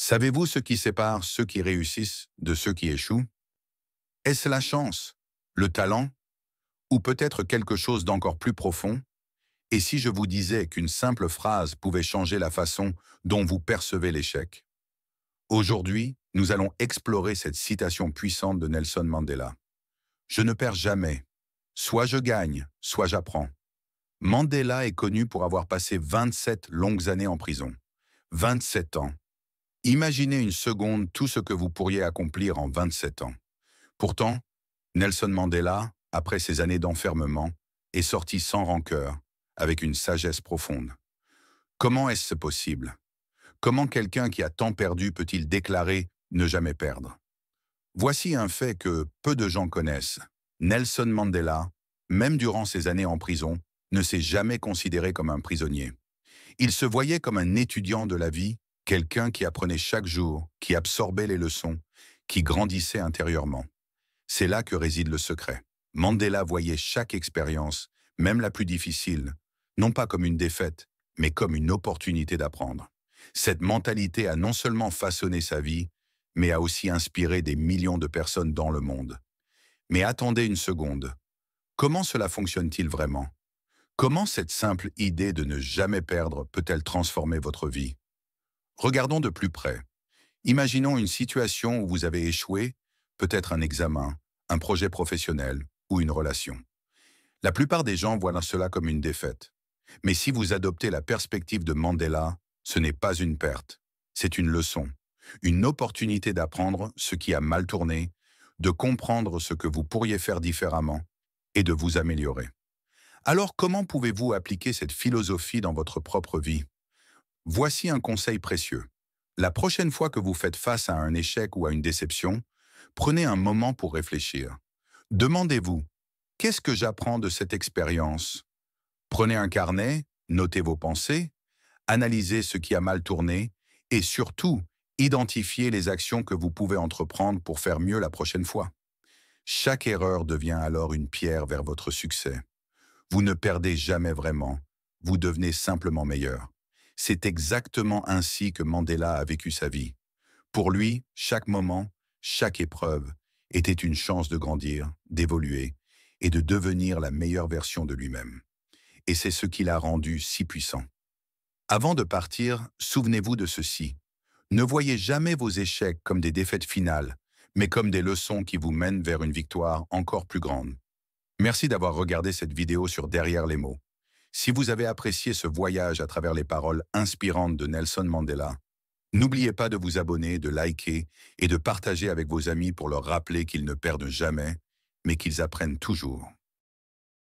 Savez-vous ce qui sépare ceux qui réussissent de ceux qui échouent? Est-ce la chance, le talent, ou peut-être quelque chose d'encore plus profond? Et si je vous disais qu'une simple phrase pouvait changer la façon dont vous percevez l'échec? Aujourd'hui, nous allons explorer cette citation puissante de Nelson Mandela. Je ne perds jamais. Soit je gagne, soit j'apprends. Mandela est connu pour avoir passé 27 longues années en prison. 27 ans. Imaginez une seconde tout ce que vous pourriez accomplir en 27 ans. Pourtant, Nelson Mandela, après ces années d'enfermement, est sorti sans rancœur, avec une sagesse profonde. Comment est-ce possible? Comment quelqu'un qui a tant perdu peut-il déclarer ne jamais perdre? Voici un fait que peu de gens connaissent. Nelson Mandela, même durant ses années en prison, ne s'est jamais considéré comme un prisonnier. Il se voyait comme un étudiant de la vie, quelqu'un qui apprenait chaque jour, qui absorbait les leçons, qui grandissait intérieurement. C'est là que réside le secret. Mandela voyait chaque expérience, même la plus difficile, non pas comme une défaite, mais comme une opportunité d'apprendre. Cette mentalité a non seulement façonné sa vie, mais a aussi inspiré des millions de personnes dans le monde. Mais attendez une seconde. Comment cela fonctionne-t-il vraiment? Comment cette simple idée de ne jamais perdre peut-elle transformer votre vie? Regardons de plus près. Imaginons une situation où vous avez échoué, peut-être un examen, un projet professionnel ou une relation. La plupart des gens voient cela comme une défaite. Mais si vous adoptez la perspective de Mandela, ce n'est pas une perte, c'est une leçon, une opportunité d'apprendre ce qui a mal tourné, de comprendre ce que vous pourriez faire différemment et de vous améliorer. Alors comment pouvez-vous appliquer cette philosophie dans votre propre vie? Voici un conseil précieux. La prochaine fois que vous faites face à un échec ou à une déception, prenez un moment pour réfléchir. Demandez-vous, qu'est-ce que j'apprends de cette expérience? Prenez un carnet, notez vos pensées, analysez ce qui a mal tourné et surtout, identifiez les actions que vous pouvez entreprendre pour faire mieux la prochaine fois. Chaque erreur devient alors une pierre vers votre succès. Vous ne perdez jamais vraiment, vous devenez simplement meilleur. C'est exactement ainsi que Mandela a vécu sa vie. Pour lui, chaque moment, chaque épreuve était une chance de grandir, d'évoluer et de devenir la meilleure version de lui-même. Et c'est ce qui l'a rendu si puissant. Avant de partir, souvenez-vous de ceci. Ne voyez jamais vos échecs comme des défaites finales, mais comme des leçons qui vous mènent vers une victoire encore plus grande. Merci d'avoir regardé cette vidéo sur Derrière les mots. Si vous avez apprécié ce voyage à travers les paroles inspirantes de Nelson Mandela, n'oubliez pas de vous abonner, de liker et de partager avec vos amis pour leur rappeler qu'ils ne perdent jamais, mais qu'ils apprennent toujours.